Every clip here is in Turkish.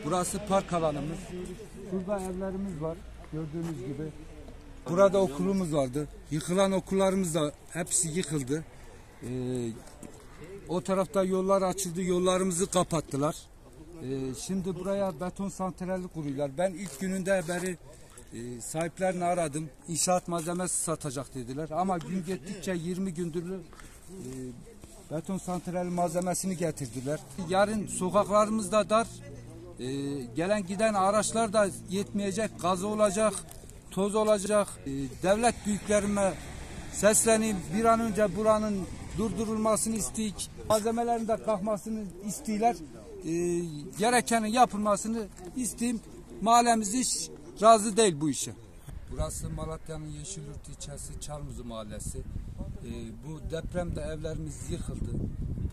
Burası park alanımız. Burada evlerimiz var gördüğünüz gibi. Burada okulumuz vardı. Yıkılan okullarımız da hepsi yıkıldı. O tarafta yollar açıldı, yollarımızı kapattılar. Şimdi buraya beton santrali kuruyorlar. Ben ilk gününde beri sahiplerini aradım. İnşaat malzemesi satacak dediler. Ama gün geçtikçe 20 gündür beton santrali malzemesini getirdiler. Yarın sokaklarımız da dar. Gelen giden araçlar da yetmeyecek. Gazı olacak, toz olacak. Devlet büyüklerime sesleneyim. Bir an önce buranın durdurulmasını isteyik. Malzemelerin de kalkmasını istiyorlar. Gerekenin yapılmasını isteyeyim. Mahallemiz hiç razı değil bu işe. Burası Malatya'nın Yeşilyurt ilçesi Çarmıhlı mahallesi. Bu depremde evlerimiz yıkıldı.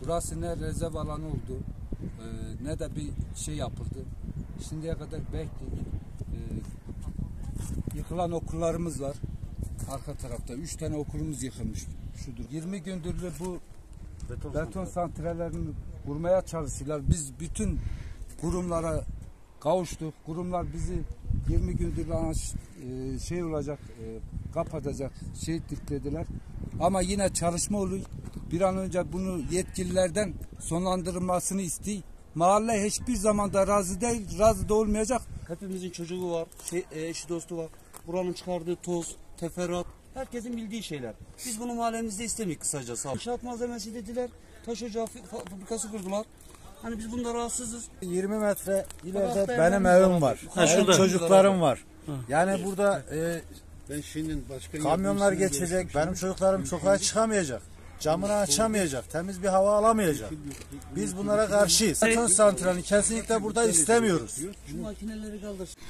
Burası ne rezerv alanı oldu, ne de bir şey yapıldı. Şimdiye kadar bekledik. Yıkılan okullarımız var. Arka tarafta 3 tane okulumuz yıkılmış. Şudur. 20 gündür bu beton santrallerini kurmaya çalışıyorlar. Biz bütün kurumlara kavuştuk. Kurumlar bizi 20 gündür şey olacak, kapatacak şey dediler. Ama yine çalışma oluyor. Bir an önce bunu yetkililerden sonlandırılmasını istiyor. Mahalle hiçbir zaman da razı değil, razı da olmayacak. Hepimizin çocuğu var, eşi dostu var. Buranın çıkardığı toz, teferruat, herkesin bildiği şeyler. Biz bunu mahallemizde istemiyoruz kısacası. İnşaat malzemesi dediler, taş ocağı fabrikası kurdular. Hani biz bunda rahatsızız. 20 metre ileride benim evim var. Benim çocuklarım var. Yani burada ben şimdi kamyonlar geçecek, benim çocuklarım sokağa çıkamayacak. Camını açamayacak, temiz bir hava alamayacak. Biz bunlara karşıyız. Beton santralini kesinlikle burada istemiyoruz. Şu makineleri kaldırsın.